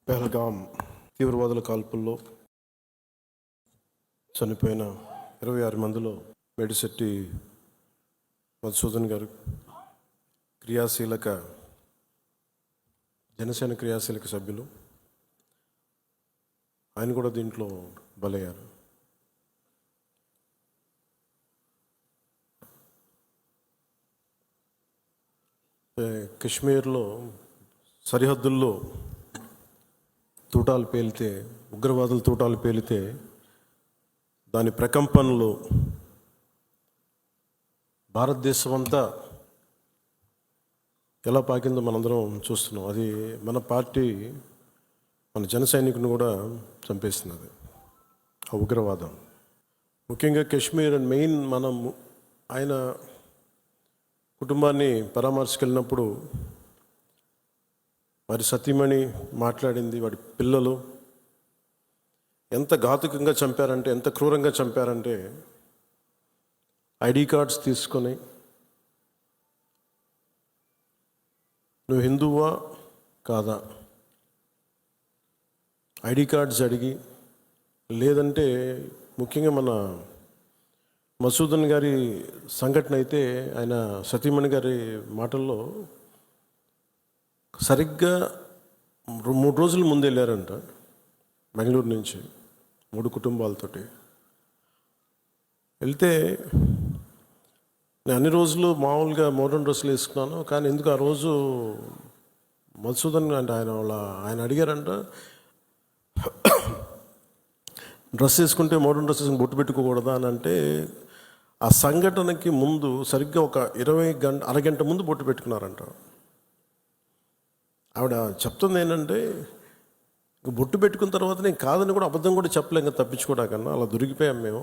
పెహల్గాం తీవ్రవాదుల కాల్పుల్లో చనిపోయిన 26 మందిలో మేడిశెట్టి మధుసూదన్ గారు జనసేన క్రియాశీలక సభ్యులు. ఆయన కూడా దీంట్లో బలయ్యారు. కశ్మీర్లో సరిహద్దుల్లో తూటాలు పేలితే, ఉగ్రవాదులు తూటాలు పేలితే దాని ప్రకంపనలు భారతదేశం అంతా ఎలా పాకిందో మనందరం చూస్తున్నాం. అది మన పార్టీ, మన జన సైనికుని కూడా చంపేస్తున్నది ఆ ఉగ్రవాదం. ముఖ్యంగా కశ్మీర్ అండ్ మెయిన్ మనం ఆయన కుటుంబాన్ని పరామర్శకెళ్ళినప్పుడు వారి సతీమణి మాట్లాడింది, వాడి పిల్లలు ఎంత ఘాతుకంగా చంపారంటే, ఎంత క్రూరంగా చంపారంటే, ఐడి కార్డ్స్ తీసుకొని నువ్వు హిందువా కాదా ఐడి కార్డ్స్ అడిగి, లేదంటే ముఖ్యంగా మన మసూదన్ గారి సంఘటన అయితే ఆయన సతీమణి గారి మాటల్లో సరిగ్గా 3 రోజుల ముందు వెళ్ళారంట బెంగళూరు నుంచి 3 కుటుంబాలతోటి వెళ్తే, నేను అన్ని రోజులు మామూలుగా మోడర్న్ డ్రెస్సులు వేసుకున్నాను, కానీ ఎందుకు ఆ రోజు మధుసూదన్ అంటే ఆయన అడిగారంట, డ్రెస్ వేసుకుంటే మోడర్న్ డ్రెస్ వేసుకుని బొట్టు పెట్టుకోకూడదా అని. అంటే ఆ సంఘటనకి ముందు సరిగ్గా ఒక అరగంట ముందు బొట్టు పెట్టుకున్నారంట. ఆవిడ చెప్తుంది ఏంటంటే, బొట్టు పెట్టుకున్న తర్వాత నేను కాదని కూడా అబద్ధం కూడా చెప్పలేం కదా, తప్పించుకోవడాకన్నా అలా దొరికిపోయాం మేము.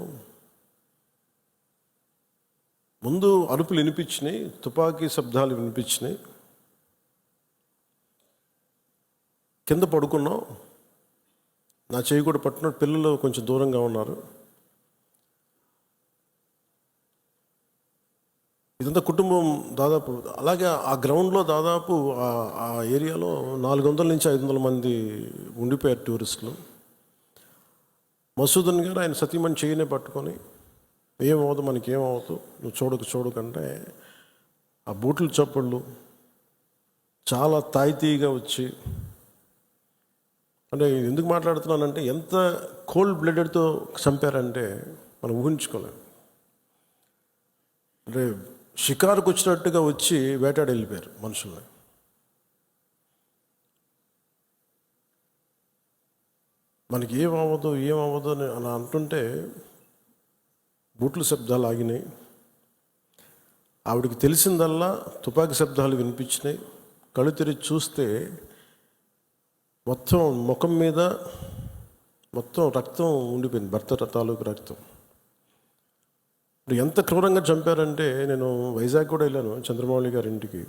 ముందు అరుపులు వినిపించినాయి, తుపాకీ శబ్దాలు వినిపించినాయి, కింద పడుకున్నాం, నా చేయి కూడా పట్టుకున్న, పిల్లలు కొంచెం దూరంగా ఉన్నారు. ఇదంతా కుటుంబం దాదాపు అలాగే ఆ గ్రౌండ్లో దాదాపు ఆ ఏరియాలో 400 నుంచి 500 మంది ఉండిపోయారు టూరిస్టులు. మసూదన్ గారు ఆయన సతీమణి చేయనే పట్టుకొని, ఏమవుతుంది మనకేమవుతుంది, నువ్వు చూడకంటే ఆ బూట్లు చప్పుళ్ళు చాలా తాయితీగా వచ్చి, అంటే ఎందుకు మాట్లాడుతున్నానంటే ఎంత కోల్డ్ బ్లడెడ్తో చంపారంటే మనం ఊహించుకోలేం. అంటే షికారుకు వచ్చినట్టుగా వచ్చి వేటాడి వెళ్ళిపోయారు మనుషుల్ని. మనకి ఏమవ్వదు అని అలా అంటుంటే బూట్ల శబ్దాలు ఆగినాయి. ఆవిడకి తెలిసిందల్లా తుపాకీ శబ్దాలు వినిపించినాయి. కళ్ళు తెరిచి చూస్తే మొత్తం ముఖం మీద మొత్తం రక్తం ఉండిపోయింది, భర్త తాలూకు రక్తం. ఎంత క్రూరంగా చంపారంటే, నేను వైజాగ్ కూడా వెళ్ళాను చంద్రమౌళి గారి ఇంటికి.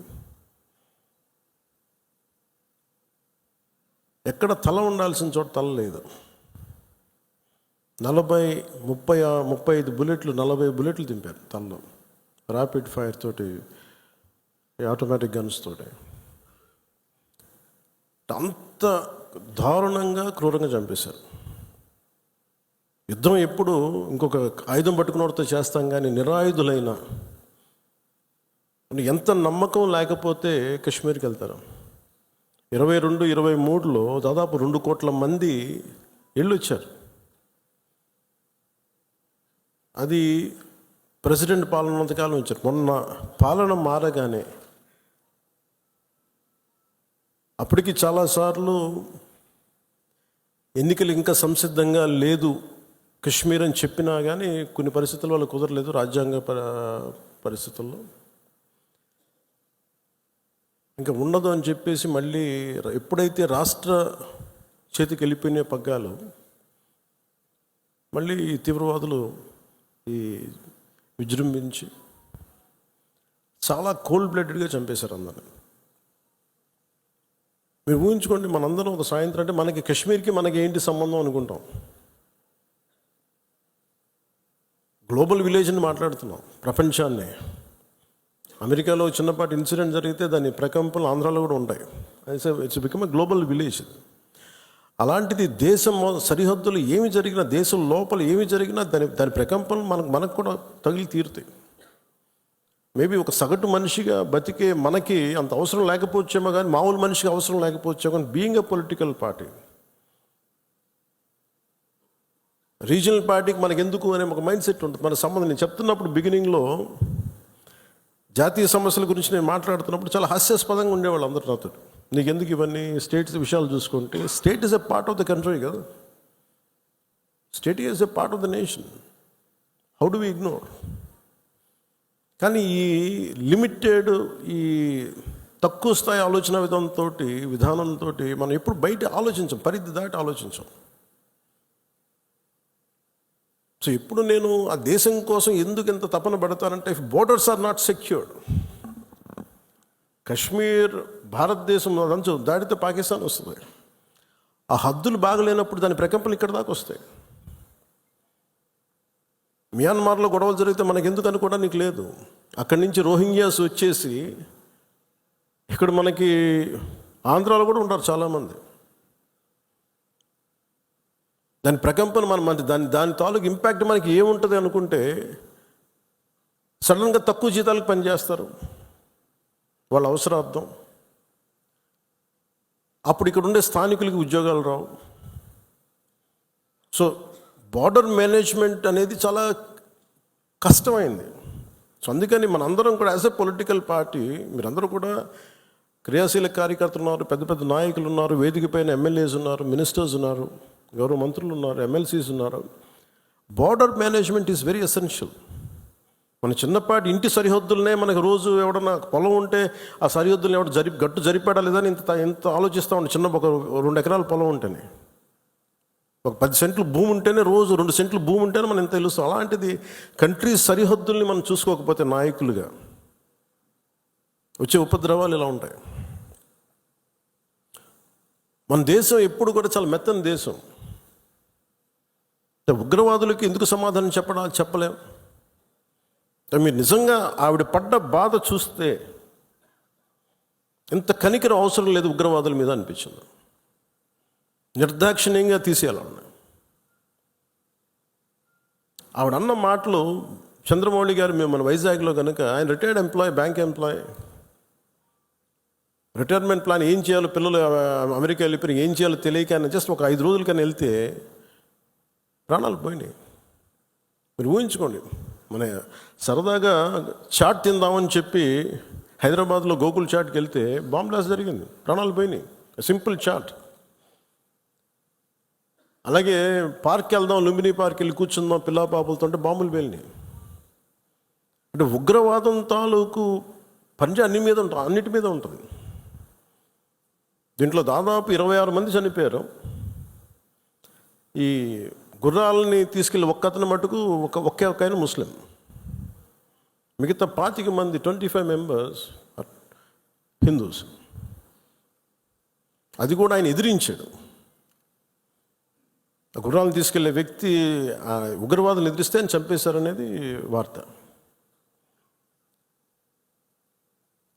ఎక్కడ తల ఉండాల్సిన చోట తల లేదు. 35 బుల్లెట్లు 40 బుల్లెట్లు దింపారు తలలో, ర్యాపిడ్ ఫైర్ తోటి, ఆటోమేటిక్ గన్స్ తోటి. అంత దారుణంగా క్రూరంగా చంపేశారు. యుద్ధం ఎప్పుడు ఇంకొక ఆయుధం పట్టుకున్నవాడితో చేస్తాం, కానీ నిరాయుధులైన ఎంత నమ్మకం లేకపోతే కశ్మీర్కి వెళ్తారు. 22-23లో దాదాపు 2 కోట్ల మంది వెళ్ళొచ్చారు. అది ప్రెసిడెంట్ పాలన ఉన్నంతకాలం వచ్చారు. మొన్న పాలన మారగానే అప్పటికి చాలాసార్లు ఎన్నికలు ఇంకా సంసిద్ధంగా లేదు కశ్మీర్ అని చెప్పినా కానీ కొన్ని పరిస్థితుల వల్ల కుదరలేదు, రాజ్యాంగ పరిస్థితుల్లో ఇంకా ఉండదు అని చెప్పేసి మళ్ళీ ఎప్పుడైతే రాష్ట్ర చేతికి వెళ్ళిపోయిన పగ్గాలు, మళ్ళీ ఈ తీవ్రవాదులు విజృంభించి చాలా కోల్డ్ బ్లడెడ్గా చంపేశారు అందరిని. మీరు ఊహించుకోండి, మనందరం ఒక సాయంత్రం అంటే మనకి కశ్మీర్కి మనకి ఏంటి సంబంధం అనుకుంటాం. గ్లోబల్ విలేజ్ని మాట్లాడుతున్నాం, ప్రపంచాన్ని. అమెరికాలో చిన్నపాటి ఇన్సిడెంట్ జరిగితే దాని ప్రకంపనలు ఆంధ్రాలో కూడా ఉంటాయి. It's become a global village. అలాంటిది దేశం సరిహద్దులు ఏమి జరిగినా, దేశం లోపల ఏమి జరిగినా దాని ప్రకంపనలు మనకు కూడా తగిలి తీరుతాయి. మేబీ ఒక సగటు మనిషిగా బతికే మనకి అంత అవసరం లేకపోవచ్చేమో, కానీ మామూలు మనిషికి అవసరం లేకపోవచ్చేమో, కానీ being a political party, regional పార్టీకి మనకు ఎందుకు అనే ఒక మైండ్ సెట్ ఉంటుంది. మన సంబంధం నేను చెప్తున్నప్పుడు బిగినింగ్లో జాతీయ సమస్యల గురించి నేను మాట్లాడుతున్నప్పుడు చాలా హాస్యాస్పదంగా ఉండేవాళ్ళు అందరూ నాతో. నీకు ఎందుకు ఇవన్నీ స్టేట్స్ విషయాలు చూసుకుంటే, state is a part of the country కదా, state is a part of the nation, how do we ignore? కానీ ఈ లిమిటెడ్, ఈ తక్కువ స్థాయి ఆలోచన విధానంతో మనం ఎప్పుడు బయట ఆలోచించాం, పరిధి దాటి ఆలోచించాం. సో ఇప్పుడు నేను ఆ దేశం కోసం ఎందుకు ఎంత తపన పడతానంటే, if borders are not secured, Kashmir భారతదేశం అదంచు దాడితే పాకిస్తాన్ వస్తుంది. ఆ హద్దులు బాగలేనప్పుడు దాని ప్రకంపనలు ఇక్కడ దాకా వస్తాయి. మియాన్మార్లో గొడవలు జరిగితే మనకు ఎందుకు అనుకోవడానికి లేదు. అక్కడి నుంచి రోహింగ్యాస్ వచ్చేసి ఇక్కడ మనకి ఆంధ్రాలో కూడా ఉంటారు చాలామంది. దాని ప్రకంపన దాని తాలూకు ఇంపాక్ట్ మనకి ఏముంటుంది అనుకుంటే, సడన్గా తక్కువ జీతాలకు పనిచేస్తారు వాళ్ళ అవసరార్థం. అప్పుడు ఇక్కడ ఉండే స్థానికులకి ఉద్యోగాలు రావు. సో బార్డర్ మేనేజ్మెంట్ అనేది చాలా కష్టమైంది. సో అందుకని మనందరం కూడా యాజ్ ఎ పొలిటికల్ పార్టీ, మీరందరూ కూడా క్రియాశీల కార్యకర్తలు ఉన్నారు, పెద్ద పెద్ద నాయకులు ఉన్నారు, వేదిక పైన ఎమ్మెల్యేస్ ఉన్నారు, మినిస్టర్స్ ఉన్నారు, గౌరవ మంత్రులు ఉన్నారు, ఎమ్మెల్సీస్ ఉన్నారు. Border management is very essential. మన చిన్నపాటి ఇంటి సరిహద్దులనే మనకు రోజు ఎవడన్నా పొలం ఉంటే ఆ సరిహద్దులను గట్టు జరిపాడా లేదని ఇంత ఆలోచిస్తూ ఉండే. చిన్న ఒక 2 ఎకరాల పొలం ఉంటేనే, ఒక 10 సెంట్లు భూమి ఉంటేనే, రోజు 2 సెంట్లు భూమి ఉంటేనే మనం ఎంత తెలుస్తాం. అలాంటిది కంట్రీ సరిహద్దుల్ని మనం చూసుకోకపోతే నాయకులుగా వచ్చే ఉపద్రవాలు ఇలా ఉంటాయి. మన దేశం ఎప్పుడు కూడా చాలా మెత్తని దేశం. ఉగ్రవాదులకి ఎందుకు సమాధానం చెప్పలేం. మీరు నిజంగా ఆవిడ పడ్డ బాధ చూస్తే ఇంత కనికరం అవసరం లేదు ఉగ్రవాదుల మీద అనిపించింది. నిర్దాక్షిణ్యంగా తీసేయాలన్నా. ఆవిడ అన్న మాటలు, చంద్రమౌళి గారు మేము మన వైజాగ్లో కనుక, ఆయన retired employee, bank employee, retirement plan ఏం చేయాలో, పిల్లలు అమెరికా వెళ్ళిపోయి ఏం చేయాలో తెలియక ఆయన జస్ట్ ఒక 5 రోజుల కన్నా వెళ్తే ప్రాణాలు పోయినాయి. మీరు ఊహించుకోండి, మన సరదాగా చాట్ తిందామని చెప్పి హైదరాబాద్లో గోకుల్ చాట్కి వెళ్తే బాంబ్ బ్లాస్ట్ జరిగింది, ప్రాణాలు పోయినాయి. Simple chat. అలాగే పార్క్ వెళ్దాం, లుంబిని పార్క్ వెళ్ళి కూర్చుందాం పిల్లా పాపలతో అంటే బాంబులు పేలినాయి. అంటే ఉగ్రవాదం తాలూకు పంజా అన్నిటి మీద ఉంటుంది. దీంట్లో దాదాపు 26 మంది చనిపోయారు. ఈ గుర్రాలని తీసుకెళ్ళి ఒక్కతను మటుకు ఒకే ఆయన ముస్లిం, మిగతా 25 మంది 25 మెంబర్స్ హిందూస్. అది కూడా ఆయన ఎదిరించాడు. ఆ గుర్రాలను తీసుకెళ్లే వ్యక్తి ఉగ్రవాదులు ఎదిరిస్తే ఆయన చంపేశారనేది వార్త.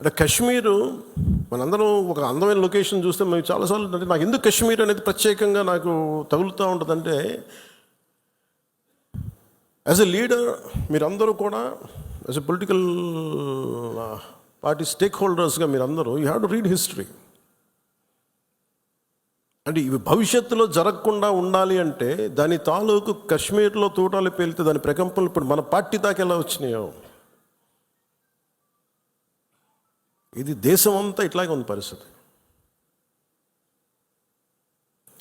అంటే కశ్మీరు మనందరం ఒక అందమైన లొకేషన్ చూస్తే మేము చాలాసార్లు, అంటే నాకు ఎందుకు కశ్మీర్ అనేది ప్రత్యేకంగా నాకు తగులుతూ ఉంటుందంటే, యాజ్ ఎ లీడర్ మీరందరూ కూడా as a political party stake హోల్డర్స్గా మీరందరూ you have to read history. అంటే ఇవి భవిష్యత్తులో జరగకుండా ఉండాలి అంటే దాని తాలూకు కశ్మీర్లో తూటాలు పేలితే దాని ప్రకంపనలు ఇప్పుడు మన పార్టీ దాకా ఎలా వచ్చినాయో, ఇది దేశం అంతా ఇట్లాగే ఉంది పరిస్థితి.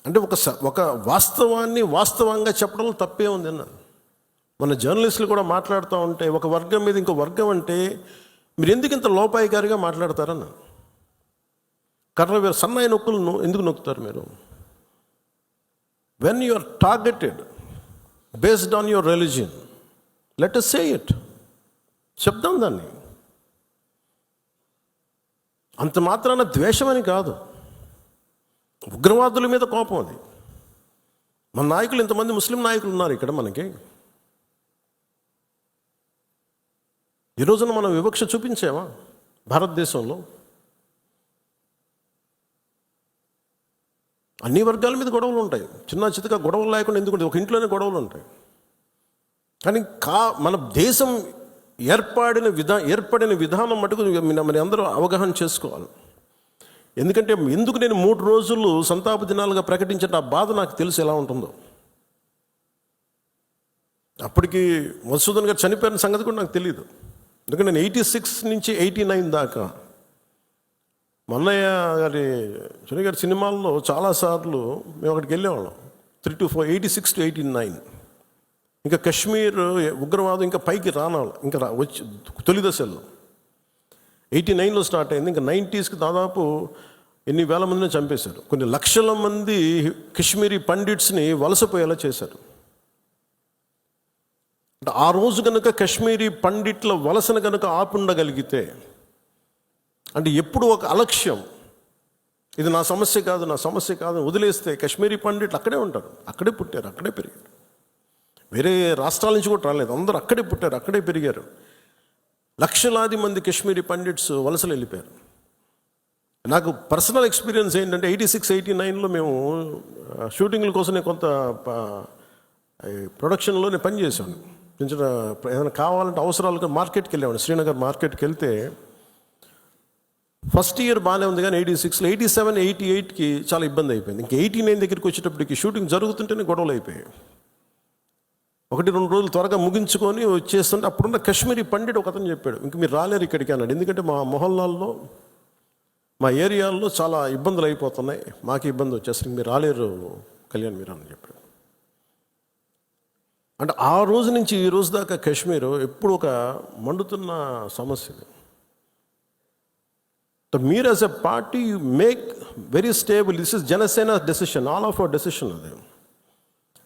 అంటే ఒక వాస్తవాన్ని వాస్తవంగా చెప్పడంలో తప్పే ఉంది అన్నాను. మన జర్నలిస్టులు కూడా మాట్లాడుతూ ఉంటే ఒక వర్గం మీద ఇంకో వర్గం అంటే మీరు ఎందుకు ఇంత లోపాయికారిగా మాట్లాడతారన్న. కర్ర సన్నాయి నొక్కులను ఎందుకు నొక్కుతారు మీరు? When you are targeted based on your religion, let us say it, చెప్దాం దాన్ని. అంత మాత్రాన ద్వేషమని కాదు, ఉగ్రవాదుల మీద కోపం అది. మన నాయకులు ఇంతమంది ముస్లిం నాయకులు ఉన్నారు ఇక్కడ మనకి. ఈ రోజున మనం వివక్ష చూపించామా భారతదేశంలో? అన్ని వర్గాల మీద గొడవలు ఉంటాయి, చిన్న చితక గొడవలు లేకుండా ఎందుకు ఒక ఇంట్లోనే గొడవలు ఉంటాయి. కానీ మన దేశం ఏర్పడిన విధానం మటుకు మరి అందరూ అవగాహన చేసుకోవాలి. ఎందుకంటే ఎందుకు నేను 3 రోజులు సంతాప దినాలుగా ప్రకటించిన ఆ బాధ నాకు తెలుసు ఎలా ఉంటుందో. అప్పటికి మధుసూదన్ గారు చనిపోయిన సంగతి కూడా నాకు తెలియదు. ఎందుకంటే నేను 86 నుంచి 89 దాకా మన్నయ్య గారి సునీ గారి సినిమాల్లో చాలాసార్లు మేము అక్కడికి వెళ్ళేవాళ్ళం. 3 to 4, 86 to 89. ఇంకా కశ్మీర్ ఉగ్రవాదం ఇంకా పైకి రానాలి, ఇంకా వచ్చి తొలి దశల్లో 89లో స్టార్ట్ అయింది. ఇంకా 90స్కి దాదాపు ఎన్ని వేల మందిని చంపేశారు. కొన్ని లక్షల మంది కశ్మీరీ పండిట్స్ని వలసపోయేలా చేశారు. అంటే ఆ రోజు కనుక కశ్మీరీ పండిట్ల వలసను కనుక ఆపుండగలిగితే, అంటే ఎప్పుడు ఒక అలక్ష్యం, ఇది నా సమస్య కాదు వదిలేస్తే కశ్మీరీ పండిట్లు అక్కడే ఉంటారు, అక్కడే పుట్టారు, అక్కడే పెరిగారు. వేరే రాష్ట్రాల నుంచి కూడా రాలేదు, అందరూ అక్కడే పుట్టారు, అక్కడే పెరిగారు. లక్షలాది మంది కశ్మీరీ పండిట్స్ వలసలు వెళ్ళిపోయారు. నాకు పర్సనల్ ఎక్స్పీరియన్స్ ఏంటంటే 86, 89లో మేము షూటింగ్ల కోసం నేను కొంత ప్రొడక్షన్లో నేను పనిచేశాను. కొంచెం ఏదైనా కావాలంటే అవసరాలుగా మార్కెట్కి వెళ్ళేవాడు. శ్రీనగర్ మార్కెట్కి వెళ్తే ఫస్ట్ ఇయర్ బాగానే ఉంది, కానీ 86లో 87, 88కి చాలా ఇబ్బంది అయిపోయింది. ఇంకా 89 దగ్గరికి వచ్చేటప్పటికి షూటింగ్ జరుగుతుంటేనే గొడవలు అయిపోయాయి. 1-2 రోజులు త్వరగా ముగించుకొని వచ్చేస్తుంటే అప్పుడున్న కశ్మీరీ పండిట్ ఒక అతను చెప్పాడు, ఇంక మీరు రాలేరు ఇక్కడికి అన్నాడు. ఎందుకంటే మా మొహల్లాల్లో, మా ఏరియాల్లో చాలా ఇబ్బందులు అయిపోతున్నాయి, మాకు ఇబ్బంది వచ్చేసరికి మీరు రాలేరు కళ్యాణ్ మీరు అని చెప్పాడు. అంటే ఆ రోజు నుంచి ఈ రోజు దాకా కశ్మీర్ ఎప్పుడు ఒక మండుతున్న సమస్య. మీరు as a party make very stable, this is Janasena decision, all of our decision. అది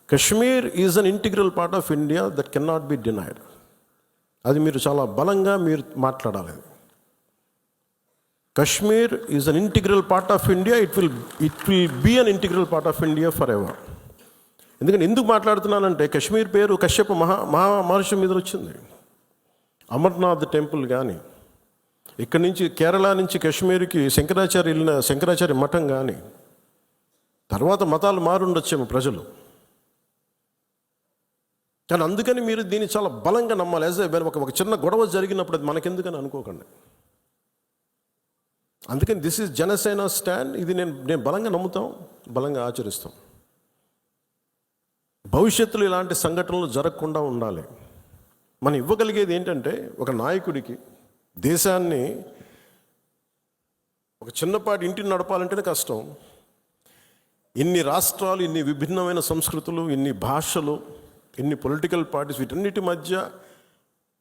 Kashmir is an integral part of India that can not be denied. అది మీరు చాలా బలంగా మీరు మాట్లాడాలి. Kashmir is an integral part of India, it will be an integral part of India for ever. ఎందుకంటే ఎందుకు మాట్లాడుతున్నానంటే కశ్మీర్ పేరు కశ్యప మహర్షి మీద వచ్చింది. అమర్నాథ్ టెంపుల్ కానీ, ఇక్కడి నుంచి కేరళ నుంచి కశ్మీర్కి శంకరాచార్య మఠం కానీ, తర్వాత మతాలు మారుండొచ్చేమో ప్రజలు, కానీ అందుకని మీరు దీన్ని చాలా బలంగా నమ్మాలి. ఒక చిన్న గొడవ జరిగినప్పుడు అది మనకెందుకని అనుకోకండి. అందుకని దిస్ ఈజ్ జనసేన స్టాండ్. ఇది నేను బలంగా నమ్ముతాం, బలంగా ఆచరిస్తాం. భవిష్యత్తులో ఇలాంటి సంఘటనలు జరగకుండా ఉండాలి. మనం ఇవ్వగలిగేది ఏంటంటే ఒక నాయకుడికి దేశాన్ని, ఒక చిన్నపాటి ఇంటిని నడపాలంటేనే కష్టం. ఇన్ని రాష్ట్రాలు, ఇన్ని విభిన్నమైన సంస్కృతులు, ఇన్ని భాషలు, ఇన్ని పొలిటికల్ పార్టీస్, వీటన్నిటి మధ్య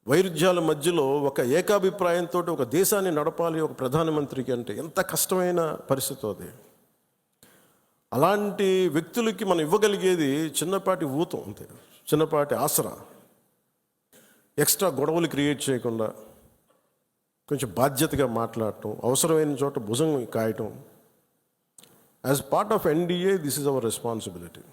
వైరుధ్యాల మధ్యలో ఒక ఏకాభిప్రాయంతో ఒక దేశాన్ని నడపాలి ఒక ప్రధానమంత్రికి అంటే ఎంత కష్టమైన పరిస్థితి అది. అలాంటి వ్యక్తులకి మనం ఇవ్వగలిగేది చిన్నపాటి ఊతం అంతే, చిన్నపాటి ఆసరా. ఎక్స్ట్రా గొడవలు క్రియేట్ చేయకుండా కొంచెం బాధ్యతగా మాట్లాడటం, అవసరమైన చోట భుజం కాయటం. As part of NDA this is our responsibility.